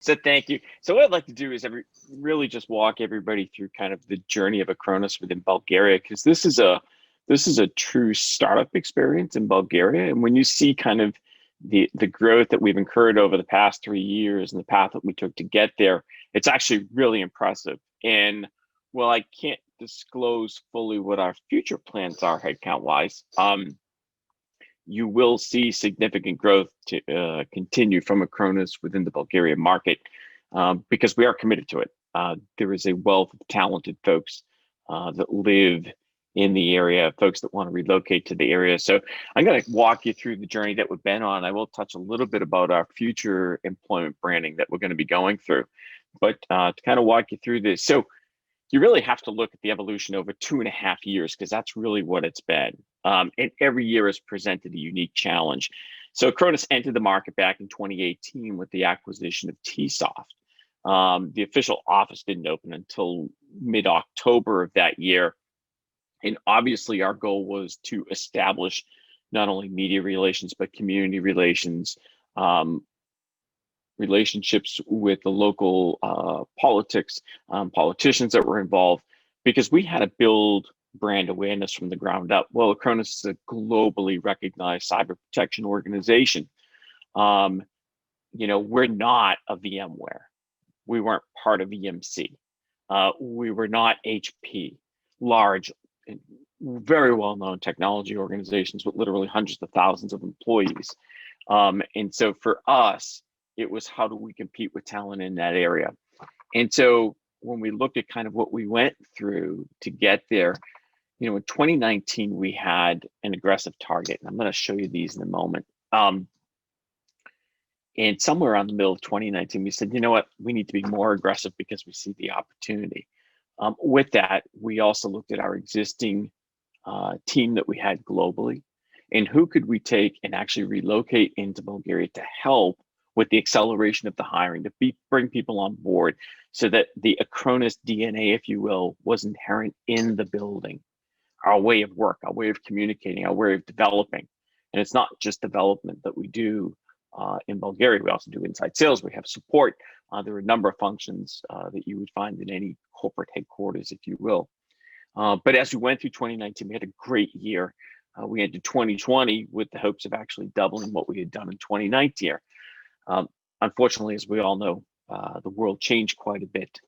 So thank you. So what I'd like to do is really just walk everybody through kind of the journey of Acronis within Bulgaria, because this is a true startup experience in Bulgaria. And when you see kind of the growth that we've incurred over the past 3 years and the path that we took to get there, it's actually really impressive. And while I can't disclose fully what our future plans are headcount wise, you will see significant growth to continue from Acronis within the Bulgarian market, because we are committed to it. There is a wealth of talented folks that live in the area, folks that want to relocate to the area. So I'm going to walk you through the journey that we've been on. I will touch a little bit about our future employment branding that we're going to be going through, but to kind of walk you through this. So you really have to look at the evolution over 2.5 years, because that's really what it's been. And every year has presented a unique challenge. So Acronis entered the market back in 2018 with the acquisition of Tsoft. The official office didn't open until mid-October of that year. And obviously our goal was to establish not only media relations, but community relations, relationships with the local politics, politicians that were involved, because we had to build brand awareness from the ground up. Well, Acronis is a globally recognized cyber protection organization. We're not a VMware. We weren't part of EMC. We were not HP, large, very well-known technology organizations with literally hundreds of thousands of employees. And so for us, it was how do we compete with talent in that area? And so when we looked at kind of what we went through to get there, in 2019, we had an aggressive target. And I'm going to show you these in a moment. And somewhere around the middle of 2019, we said, you know what, we need to be more aggressive because we see the opportunity. With that, we also looked at our existing team that we had globally, and who could we take and actually relocate into Bulgaria to help with the acceleration of the hiring, to bring people on board so that the Acronis DNA, if you will, was inherent in the building. Our way of work, our way of communicating, our way of developing. And it's not just development that we do in Bulgaria. We also do inside sales. We have support. There are a number of functions that you would find in any corporate headquarters, if you will. But as we went through 2019, we had a great year. We entered 2020 with the hopes of actually doubling what we had done in 2019. Unfortunately, as we all know, the world changed quite a bit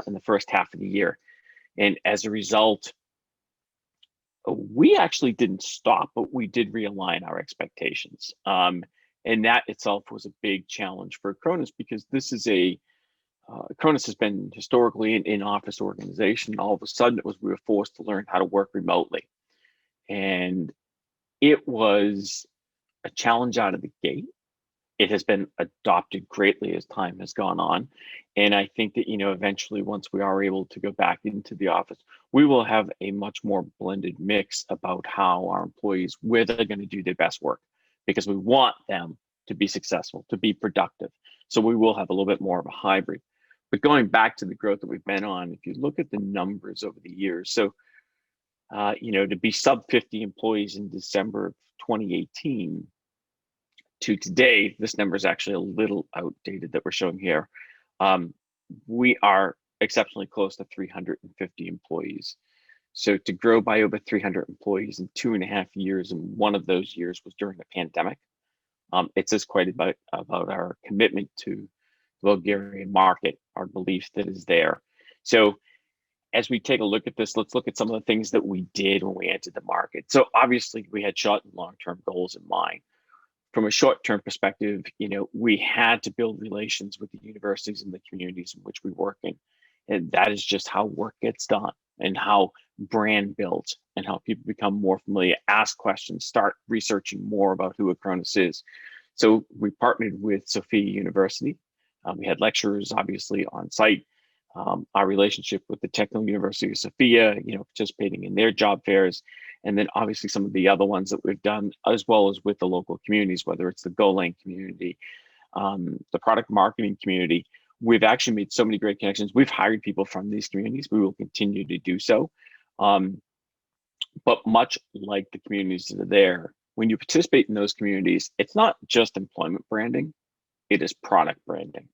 in the first half of the year. And as a result, we actually didn't stop, but we did realign our expectations. And that itself was a big challenge for Acronis, because this is Acronis has been historically an in-office organization. All of a sudden, we were forced to learn how to work remotely. And it was a challenge out of the gate. It has been adopted greatly as time has gone on. And I think that, eventually once we are able to go back into the office, we will have a much more blended mix about how our employees, where they're going to do their best work, because we want them to be successful, to be productive. So we will have a little bit more of a hybrid. But going back to the growth that we've been on, if you look at the numbers over the years, so, to be sub 50 employees in December of 2018, to today, this number is actually a little outdated that we're showing here. We are exceptionally close to 350 employees. So to grow by over 300 employees in 2.5 years, and one of those years was during the pandemic, it says quite about our commitment to the Bulgarian market, our belief that is there. So as we take a look at this, let's look at some of the things that we did when we entered the market. So obviously we had short and long-term goals in mind. From a short-term perspective, we had to build relations with the universities and the communities in which we work in. And that is just how work gets done, and how brand builds, and how people become more familiar, ask questions, start researching more about who Acronis is. So we partnered with Sophia University. We had lecturers obviously on site. Our relationship with the Technical University of Sofia, participating in their job fairs, and then obviously some of the other ones that we've done, as well as with the local communities, whether it's the Golang community, the product marketing community. We've actually made so many great connections. We've hired people from these communities. We will continue to do so. But much like the communities that are there, when you participate in those communities, it's not just employment branding, it is product branding.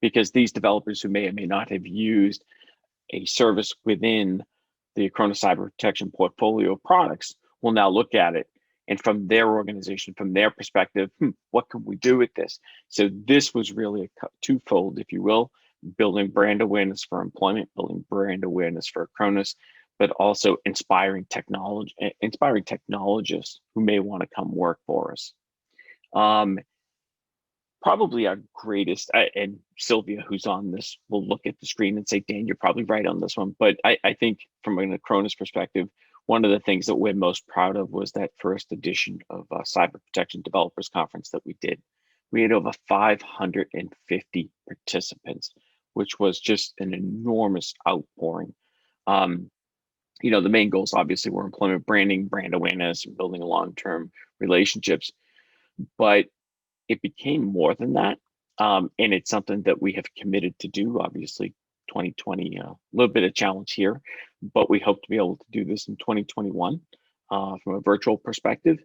because these developers who may or may not have used a service within the Acronis cyber protection portfolio of products will now look at it, and from their organization, from their perspective, what can we do with this? So this was really a twofold, if you will, building brand awareness for employment, building brand awareness for Acronis, but also inspiring technologists who may want to come work for us. Probably our greatest, and Sylvia, who's on this, will look at the screen and say, Dan, you're probably right on this one. But I think from an Acronis perspective, one of the things that we're most proud of was that first edition of Cyber Protection Developers Conference that we did. We had over 550 participants, which was just an enormous outpouring. You know, the main goals obviously were employment branding, brand awareness, and building long-term relationships. But it became more than that. And it's something that we have committed to do. Obviously, 2020, a little bit of challenge here, but we hope to be able to do this in 2021 from a virtual perspective.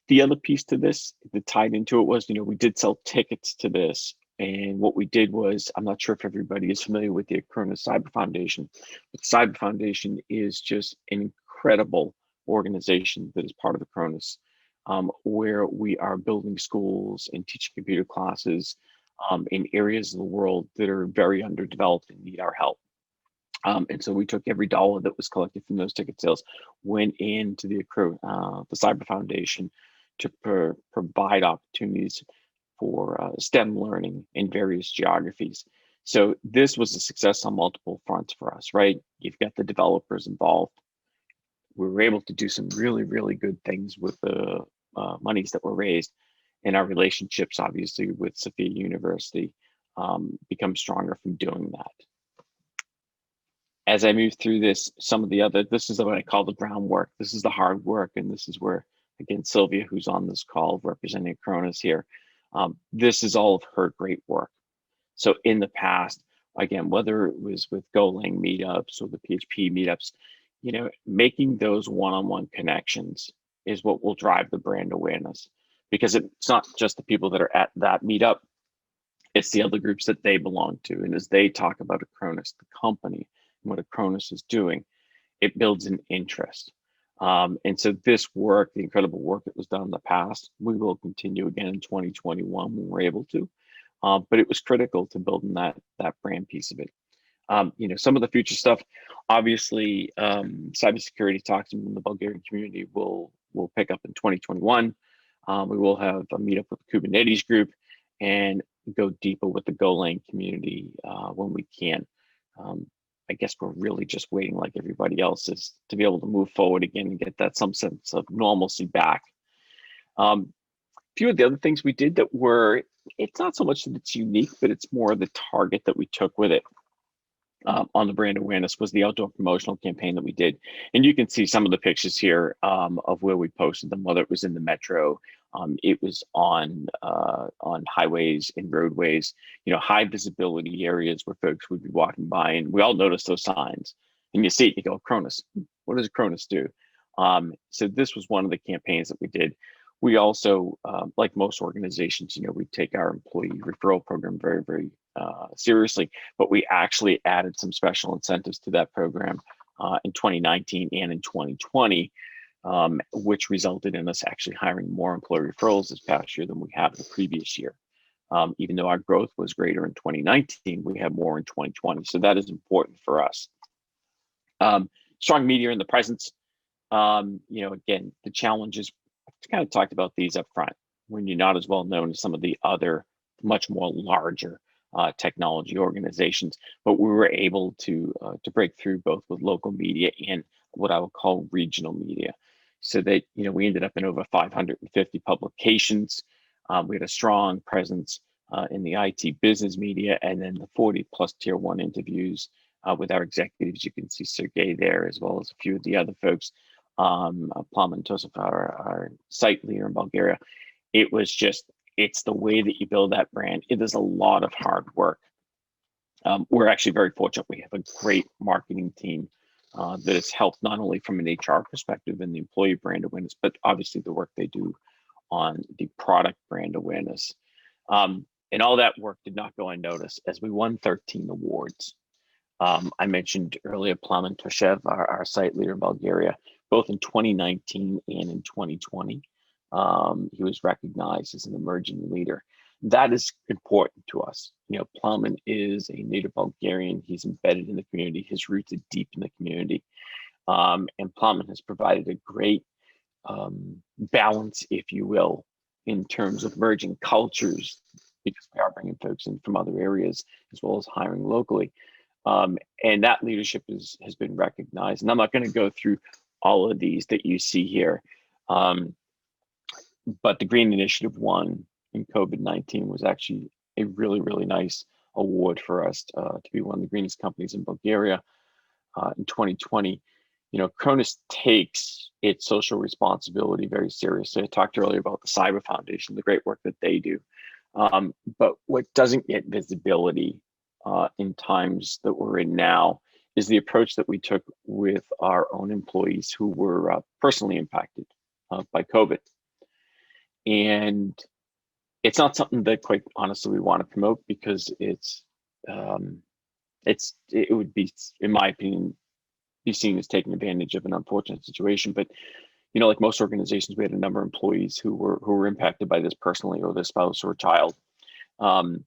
The other piece to this that tied into it was, you know, we did sell tickets to this. And what we did was, I'm not sure if everybody is familiar with the Acronis Cyber Foundation, but Cyber Foundation is just an incredible organization that is part of Acronis. Where we are building schools and teaching computer classes in areas of the world that are very underdeveloped and need our help. And so we took every dollar that was collected from those ticket sales, went into the Cyber Foundation to provide opportunities for STEM learning in various geographies. So this was a success on multiple fronts for us, right? You've got the developers involved. We were able to do some really, really good things with the monies that were raised, and our relationships, obviously, with Sophia University become stronger from doing that. As I move through this, this is what I call the groundwork. This is the hard work, and this is where, again, Sylvia, who's on this call representing Acronis here, this is all of her great work. So in the past, again, whether it was with Golang meetups or the PHP meetups, you know, making those one-on-one connections is what will drive the brand awareness, because it's not just the people that are at that meetup, it's the other groups that they belong to. And as they talk about Acronis, the company, and what Acronis is doing, it builds an interest. And so this work, the incredible work that was done in the past, we will continue again in 2021 when we're able to. But it was critical to building that brand piece of it. You know, some of the future stuff, obviously, cybersecurity talks in the Bulgarian community will pick up in 2021. We will have a meetup with the Kubernetes group and go deeper with the Golang community when we can. I guess we're really just waiting, like everybody else is, to be able to move forward again and get that some sense of normalcy back. A few of the other things we did that were, it's not so much that it's unique, but it's more the target that we took with it. On the brand awareness was the outdoor promotional campaign that we did. And you can see some of the pictures here of where we posted them, whether it was in the metro, it was on highways and roadways, you know, high visibility areas where folks would be walking by, and we all notice those signs. And you see it, you go, Acronis, what does Acronis do? So this was one of the campaigns that we did. We also, like most organizations, you know, we take our employee referral program very, very seriously, but we actually added some special incentives to that program in 2019 and in 2020, which resulted in us actually hiring more employee referrals this past year than we have the previous year. Even though our growth was greater in 2019, we have more in 2020. So that is important for us. Strong media and the presence. You know, again, the challenges, I kind of talked about these up front, when you're not as well known as some of the other much more larger technology organizations, but we were able to break through both with local media and what I would call regional media, so that, you know, we ended up in over 550 publications. We had a strong presence in the IT business media, and then the 40 plus tier 1 interviews with our executives. You can see Sergey there, as well as a few of the other folks. Plamen Tosef, our site leader in Bulgaria. It was just, it's the way that you build that brand. It is a lot of hard work. We're actually very fortunate. We have a great marketing team that has helped not only from an HR perspective and the employee brand awareness, but obviously the work they do on the product brand awareness. And all that work did not go unnoticed as we won 13 awards. I mentioned earlier Plamen Toshev, our site leader in Bulgaria, both in 2019 and in 2020. He was recognized as an emerging leader. That is important to us. You know, Plamen is a native Bulgarian. He's embedded in the community. His roots are deep in the community. And Plamen has provided a great balance, if you will, in terms of merging cultures, because we are bringing folks in from other areas as well as hiring locally. And that leadership has been recognized. And I'm not going to go through all of these that you see here. But the Green Initiative won in COVID-19 was actually a really, really nice award for us to be one of the greenest companies in Bulgaria in 2020. You know, Acronis takes its social responsibility very seriously. I talked earlier about the Cyber Foundation, the great work that they do. But what doesn't get visibility in times that we're in now is the approach that we took with our own employees who were personally impacted by COVID. And it's not something that, quite honestly, we want to promote because it would be, in my opinion, be seen as taking advantage of an unfortunate situation. But you know, like most organizations, we had a number of employees who were impacted by this personally, or their spouse or child. And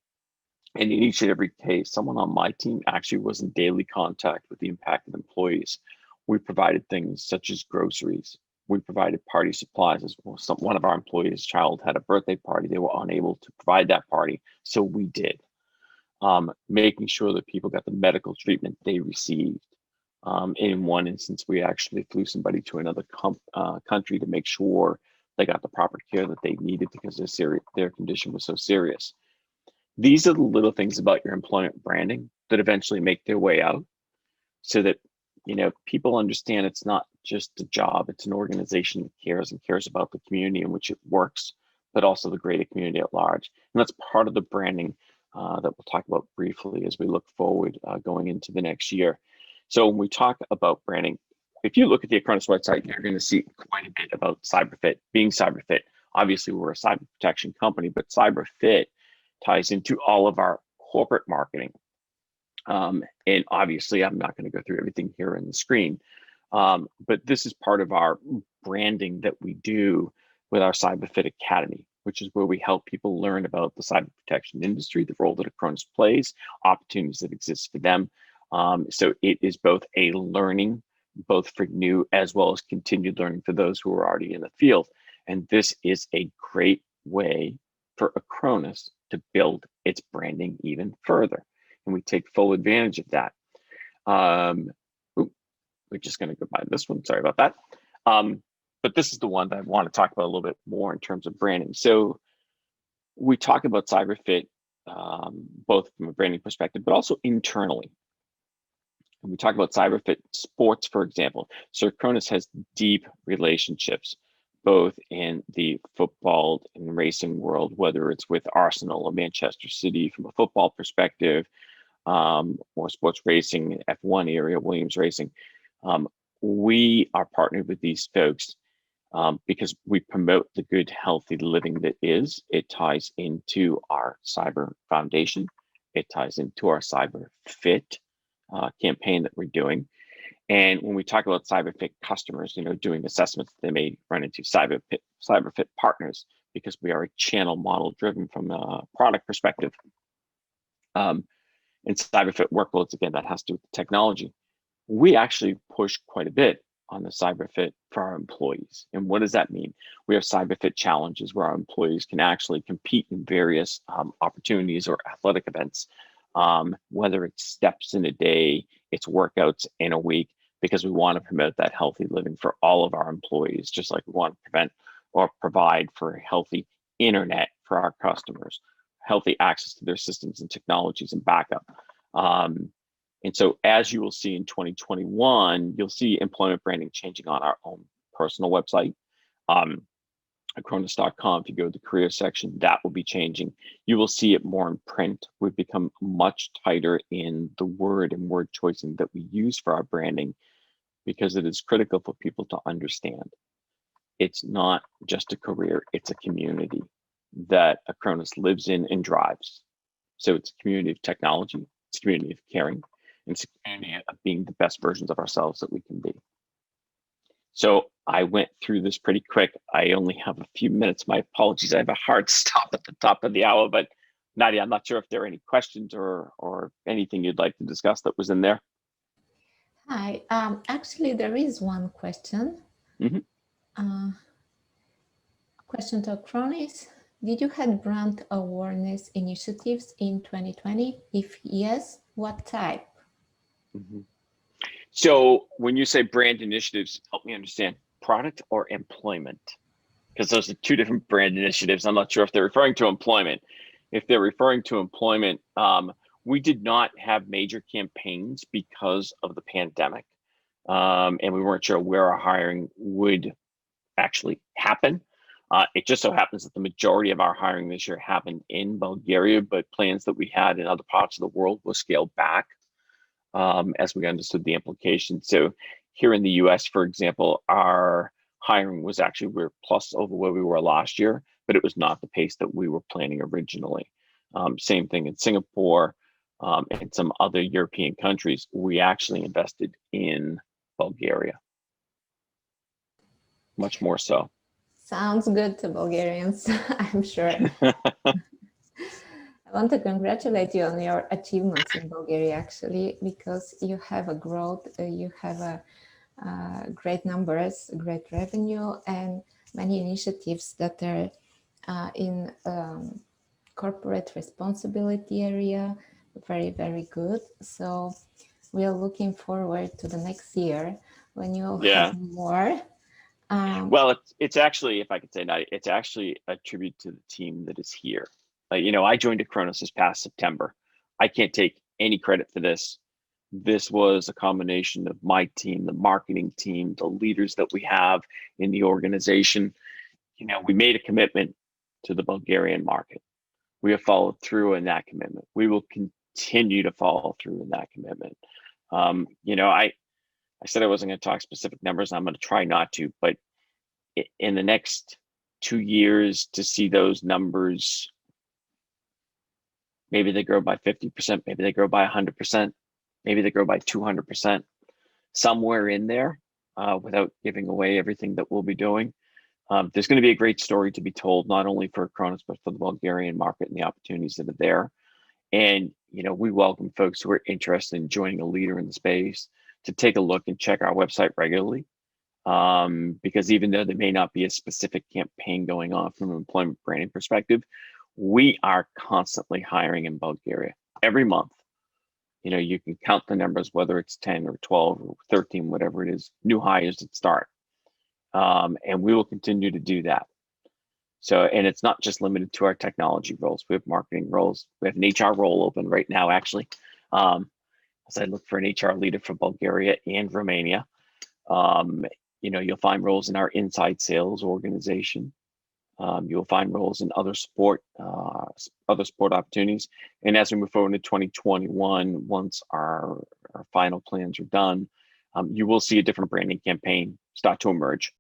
in each and every case, someone on my team actually was in daily contact with the impacted employees. We provided things such as groceries. We provided party supplies as well. One of our employees' child had a birthday party. They were unable to provide that party, so we did. Making sure that people got the medical treatment they received. In one instance, we actually flew somebody to another country to make sure they got the proper care that they needed because their condition was so serious. These are the little things about your employment branding that eventually make their way out, so that, you know, people understand it's not just a job, it's an organization that cares about the community in which it works, but also the greater community at large. And that's part of the branding that we'll talk about briefly as we look forward going into the next year. So when we talk about branding, if you look at the Acronis website, you're going to see quite a bit about CyberFit, being CyberFit. Obviously, we're a cyber protection company, but CyberFit ties into all of our corporate marketing. And obviously, I'm not going to go through everything here on the screen, but this is part of our branding that we do with our CyberFit Academy, which is where we help people learn about the cyber protection industry, the role that Acronis plays, opportunities that exist for them. So it is both a learning, both for new as well as continued learning for those who are already in the field. And this is a great way for Acronis to build its branding even further. And we take full advantage of that. We're just going to go by this one. Sorry about that. But this is the one that I want to talk about a little bit more in terms of branding. So we talk about CyberFit, both from a branding perspective, but also internally. And we talk about CyberFit sports, for example. So Acronis has deep relationships, both in the football and racing world, whether it's with Arsenal or Manchester City from a football perspective, or sports racing, F1 area, Williams Racing. We are partnered with these folks because we promote the good, healthy living that is. It ties into our cyber foundation. It ties into our CyberFit campaign that we're doing. And when we talk about CyberFit customers, you know, doing assessments, they may run into CyberFit partners because we are a channel model driven from a product perspective. And CyberFit workloads, again, that has to do with the technology. We actually push quite a bit on the CyberFit for our employees. And what does that mean? We have CyberFit challenges where our employees can actually compete in various opportunities or athletic events, whether it's steps in a day, it's workouts in a week, because we want to promote that healthy living for all of our employees, just like we want to prevent or provide for healthy internet for our customers, healthy access to their systems and technologies and backup. And so as you will see in 2021, you'll see employment branding changing on our own personal website. Acronis.com, if you go to the career section, that will be changing. You will see it more in print. We've become much tighter in the word and word choicing that we use for our branding, because it is critical for people to understand. It's not just a career, it's a community. that Acronis lives in and drives. So it's a community of technology, it's a community of caring, and it's a community of being the best versions of ourselves that we can be. So I went through this pretty quick. I only have a few minutes. My apologies. I have a hard stop at the top of the hour, but Nadia, I'm not sure if there are any questions or anything you'd like to discuss that was in there. Hi. Actually, there is one question. Question to Acronis. Did you have brand awareness initiatives in 2020? If yes, what type? So when you say brand initiatives, help me understand, product or employment? Because those are two different brand initiatives. I'm not sure if they're referring to employment. If they're referring to employment, we did not have major campaigns because of the pandemic. And we weren't sure where our hiring would actually happen. It just so happens that the majority of our hiring this year happened in Bulgaria, but plans that we had in other parts of the world were scaled back as we understood the implications. So here in the US, for example, our hiring was actually, we're plus over where we were last year, but it was not the pace that we were planning originally. Same thing in Singapore and some other European countries. We actually invested in Bulgaria, much more so. Sounds good to Bulgarians, I'm sure. I want to congratulate you on your achievements in Bulgaria, actually, because you have a growth, you have a great numbers, great revenue, and many initiatives that are in corporate responsibility area. Very, very good. So we are looking forward to the next year when you have more. Well, it's actually, if I could say that, it's actually a tribute to the team that is here. You know, I joined Acronis this past September. I can't take any credit for this. This was a combination of my team, the marketing team, the leaders that we have in the organization. You know, we made a commitment to the Bulgarian market. We have followed through in that commitment. We will continue to follow through in that commitment. You know, I said I wasn't going to talk specific numbers. I'm going to try not to, but in the next 2 years to see those numbers, maybe they grow by 50%, maybe they grow by 100%, maybe they grow by 200%, somewhere in there, without giving away everything that we'll be doing. There's going to be a great story to be told, not only for Acronis, but for the Bulgarian market and the opportunities that are there. And, you know, we welcome folks who are interested in joining a leader in the space to take a look and check our website regularly. Because even though there may not be a specific campaign going on from an employment branding perspective, we are constantly hiring in Bulgaria every month. You know, you can count the numbers, whether it's 10 or 12 or 13, whatever it is, new hires that start. And we will continue to do that. So, and it's not just limited to our technology roles. We have marketing roles. We have an HR role open right now, actually, as I look for an HR leader for Bulgaria and Romania. You know, you'll find roles in our inside sales organization. You'll find roles in other sport opportunities. And as we move forward into 2021, once our final plans are done, you will see a different branding campaign start to emerge.